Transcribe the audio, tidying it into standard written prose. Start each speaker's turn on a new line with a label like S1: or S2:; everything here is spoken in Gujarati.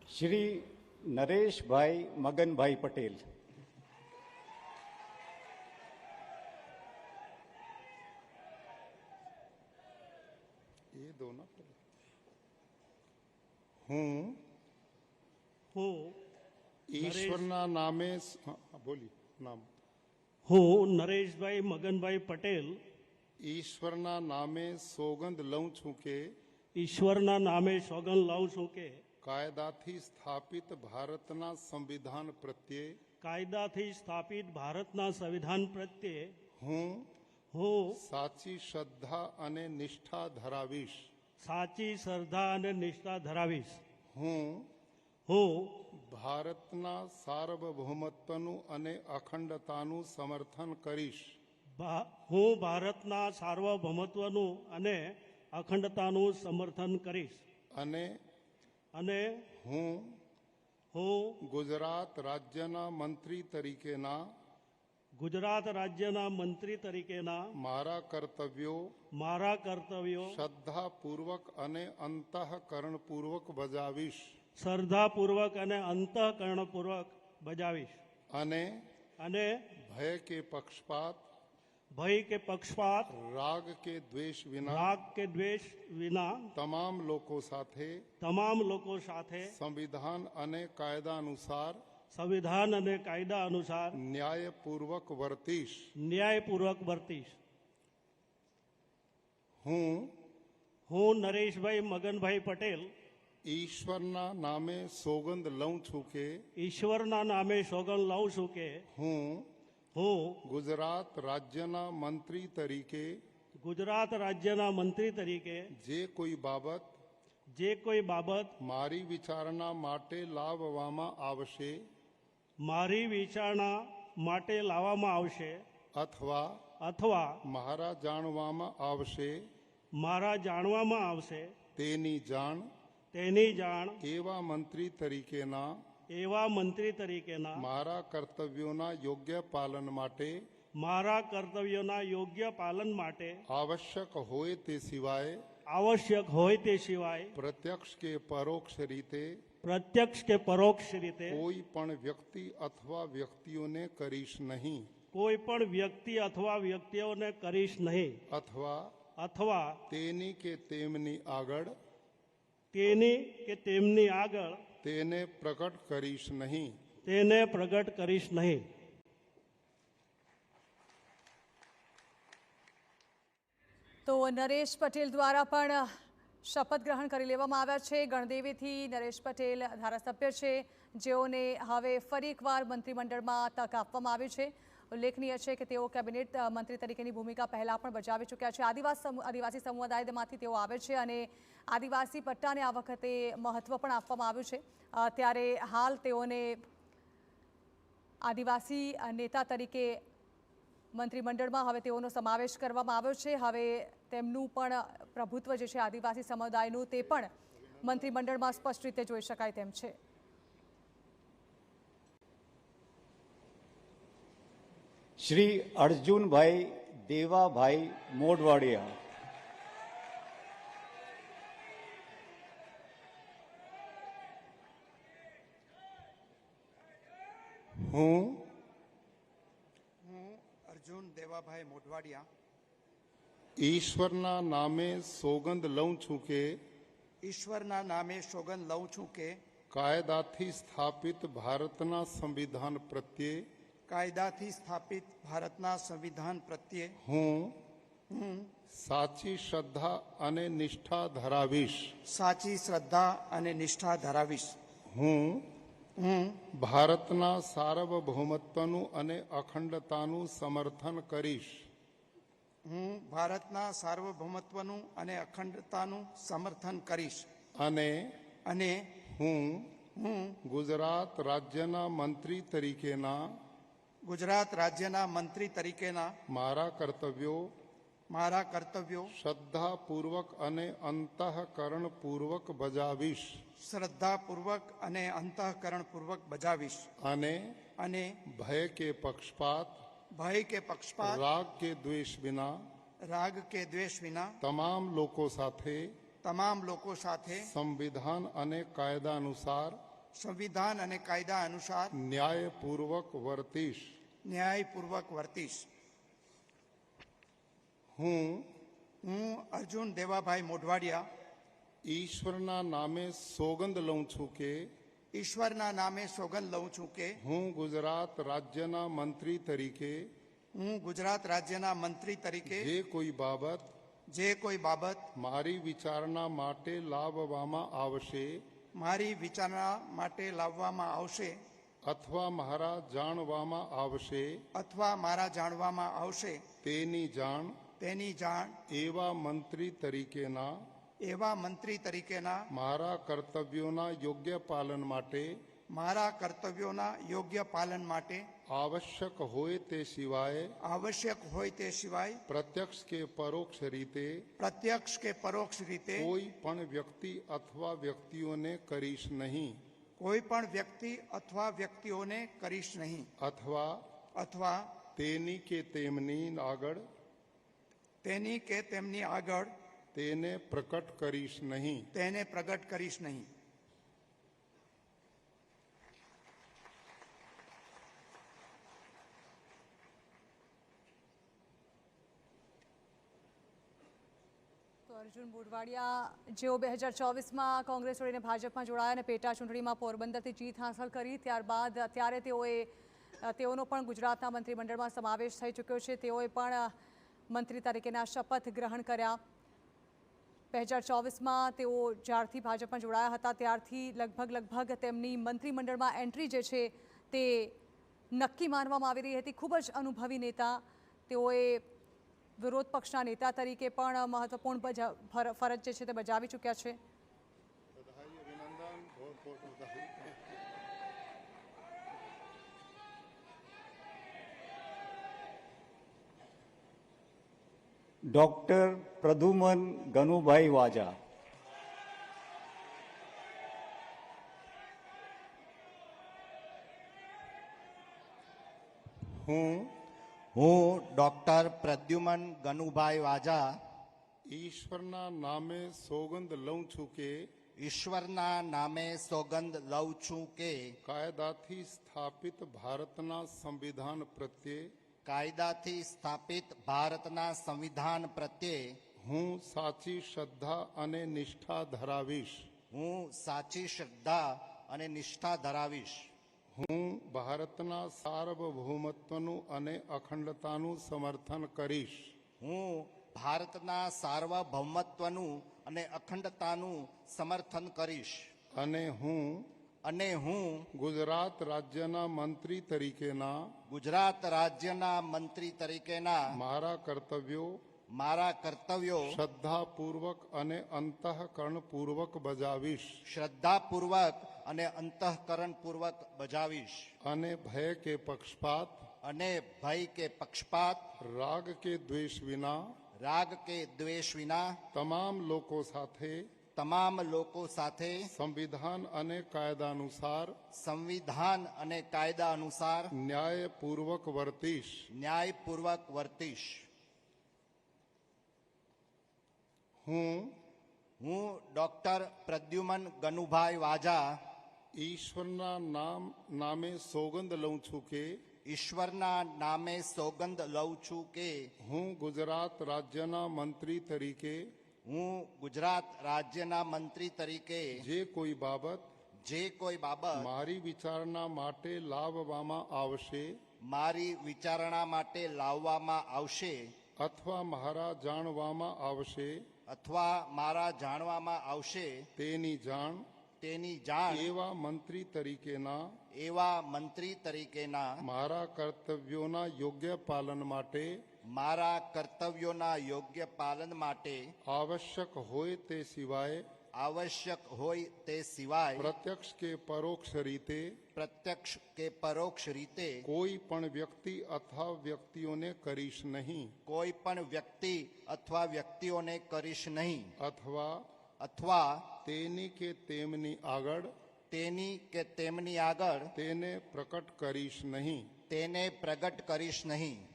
S1: શ્રી નરેશભાઈ મગનભાઈ પટેલ.
S2: ये दो ना હું ઈશ્વરના નામે બોલી નામ
S3: હું નરેશભાઈ મગનભાઈ પટેલ
S2: ઈશ્વરના નામે સોગંદ લઉં છું કે
S3: ઈશ્વરના નામે સોગંદ લઉં છું કે
S2: કાયદાથી સ્થાપિત ભારતના સંવિધાન પ્રત્યે
S3: કાયદાથી સ્થાપિત ભારતના સંવિધાન પ્રત્યે
S2: હું સાચી શ્રદ્ધા અને નિષ્ઠા ધરાવીશ.
S3: સાચી શ્રદ્ધા અને નિષ્ઠા ધરાવીશ.
S2: હું ભારતના સાર્વભૌમત્વનું અને અખંડતાનું સમર્થન કરીશ.
S3: હું ભારતના સાર્વભૌમત્વનું અને અખંડતાનું સમર્થન કરીશ.
S2: અને હું ગુજરાત રાજ્યના મંત્રી તરીકેના મંત્રી તરીકેના મારા કર્તવ્યો શ્રદ્ધાપૂર્વક અને અંતઃકરણપૂર્વક બજાવીશ.
S3: શ્રદ્ધાપૂર્વક અને અંતઃકરણપૂર્વક બજાવીશ. અને
S2: ભય કે પક્ષપાત રાગ કે દ્વેષ વિના તમામ લોકો સાથે સંવિધાન અને કાયદા અનુસાર ન્યાયપૂર્વક વર્તીશ.
S3: હું નરેશભાઈ મગનભાઈ પટેલ
S2: ઈશ્વરના નામે સોગંદ લઉં છું કે હું ગુજરાત રાજ્યના મંત્રી તરીકે જે કોઈ બાબત મારી વિચારણા માટે લાવવામાં આવશે અથવા મારા જાણવામાં આવશે તેની જાણ એવા મંત્રી તરીકેના મારા કર્તવ્યોના યોગ્ય પાલન માટે આવશ્યક હોય તે સિવાય પ્રત્યક્ષ કે પરોક્ષ રીતે કોઈ પણ વ્યક્તિ અથવા વ્યક્તિઓને કરીશ નહીં અથવા તેની કે તેમની આગળ તેને પ્રગટ કરીશ નહીં.
S4: તો નરેશ પટેલ દ્વારા પણ શપથ ગ્રહણ કરી લેવામાં આવ્યા છે. ગણદેવીથી નરેશ પટેલ ધારાસભ્ય છે, જેઓને હવે ફરી એકવાર મંત્રીમંડળમાં તક આપવામાં આવી છે. ઉલ્લેખનીય છે કે તેઓ કેબિનેટ મંત્રી તરીકેની ભૂમિકા પહેલાં પણ બજાવી ચૂક્યા છે. આદિવાસી સમુદાયમાંથી તેઓ આવે છે અને આદિવાસી પટ્ટાને આ વખતે મહત્વ પણ આપવામાં આવ્યું છે. ત્યારે હાલ તેઓને આદિવાસી નેતા તરીકે મંત્રીમંડળમાં હવે તેઓનો સમાવેશ કરવામાં આવ્યો છે. હવે તેમનું પણ પ્રભુત્વ જે છે આદિવાસી સમુદાયનું, તે પણ મંત્રીમંડળમાં સ્પષ્ટ રીતે જોઈ શકાય તેમ છે.
S1: શ્રી અર્જુનભાઈ દેવાભાઈ મોઢવાડિયા.
S2: હું
S5: અર્જુન દેવાભાઈ મોઢવાડિયા
S2: ઈશ્વરના નામે સોગંદ લઉં છું કે કાયદાથી સ્થાપિત ભારતના સંવિધાન પ્રત્યે હું સાચી શ્રદ્ધા અને નિષ્ઠા ધરાવીશ. હું ભારતના સાર્વભૌમત્વનું અને અખંડતાનું સમર્થન કરીશ. અને હું ગુજરાત રાજ્યના મંત્રી તરીકેના મારા કર્તવ્યો શ્રદ્ધાપૂર્વક અને અંતઃકરણપૂર્વક બજાવીશ. અને ભય કે પક્ષપાત રાગ કે દ્વેષ વિના તમામ લોકો સાથે સંવિધાન અને કાયદા
S5: સંવિધાન અને કાયદા અનુસાર
S2: ન્યાયપૂર્વક વર્તીશ.
S5: ન્યાયપૂર્વક વર્તીશ.
S2: હું
S5: હું અર્જુન દેવાભાઈ મોઢવાડિયા
S2: ઈશ્વરના નામે સોગંદ લઉં છું કે
S5: ઈશ્વરના નામે સોગંદ લઉં છું કે
S2: હું ગુજરાત રાજ્યના મંત્રી તરીકે
S5: હું ગુજરાત રાજ્યના મંત્રી તરીકે
S2: જે કોઈ બાબત
S5: મારી વિચારણા માટે લાવવામાં આવશે
S2: અથવા મારા જાણવામાં આવશે
S5: તેની જાણ
S2: એવા મંત્રી તરીકેના મારા કર્તવ્યોના યોગ્ય પાલન માટે આવશ્યક હોય તે સિવાય પ્રત્યક્ષ કે પરોક્ષ રીતે કોઈ પણ વ્યક્તિ અથવા વ્યક્તિઓને કરીશ નહીં અથવા તેની કે તેમની આગળ તેને પ્રગટ કરીશ નહીં.
S4: તો અર્જુન મોઢવાડિયા જેઓ 2024માં કોંગ્રેસ છોડીને ભાજપમાં જોડાયા અને પેટા ચૂંટણીમાં પોરબંદરથી જીત હાંસલ કરી ત્યારબાદ અત્યારે તેઓનો પણ ગુજરાતના મંત્રીમંડળમાં સમાવેશ થઈ ચૂક્યો છે. તેઓએ પણ મંત્રી તરીકેના શપથ ગ્રહણ કર્યા. 2024માં તેઓ જ્યારથી ભાજપમાં જોડાયા હતા ત્યારથી લગભગ તેમની મંત્રીમંડળમાં એન્ટ્રી જે છે તે નક્કી માનવામાં આવી રહી હતી. ખૂબ જ અનુભવી નેતા. તેઓએ વિરોધ પક્ષના નેતા તરીકે પણ મહત્વપૂર્ણ ફરજ જે છે તે બજાવી ચૂક્યા છે.
S1: ડૉક્ટર પ્રદ્યુમન ગનુભાઈ વાજા.
S6: હું ડૉક્ટર પ્રદ્યુમન ગનુભાઈ વાજા
S2: ઈશ્વરના નામે સોગંદ લઉં છું કે કાયદાથી સ્થાપિત ભારતના સંવિધાન પ્રત્યે હું સાચી શ્રદ્ધા અને નિષ્ઠા ધરાવીશ. હું ભારતના સાર્વભૌમત્વનું અને અખંડતાનું સમર્થન કરીશ. અને હું ગુજરાત રાજ્યના મંત્રી તરીકેના મારા કર્તવ્યો શ્રદ્ધાપૂર્વક અને અંતઃકરણપૂર્વક બજાવીશ. અને ભય કે પક્ષપાત રાગ કે દ્વેષ વિના તમામ લોકો સાથે સંવિધાન અને કાયદા અનુસાર ન્યાયપૂર્વક વર્તીશ. હું
S6: ડૉક્ટર પ્રદ્યુમન ગનુભાઈ વાજા
S2: ઈશ્વરના નામે સોગંદ લઉં છું કે હું ગુજરાત રાજ્યના મંત્રી તરીકે જે કોઈ બાબત મારી વિચારણા માટે લાવવામાં આવશે અથવા મારા જાણવામાં આવશે તેની જાણ એવા મંત્રી તરીકેના મારા કર્તવ્યોના યોગ્ય પાલન માટે આવશ્યક હોય તે સિવાય પ્રત્યક્ષ કે પરોક્ષ રીતે કોઈ પણ વ્યક્તિ અથવા વ્યક્તિઓને કરીશ નહીં અથવા તેની કે તેમની આગળ તેને પ્રગટ કરીશ નહીં.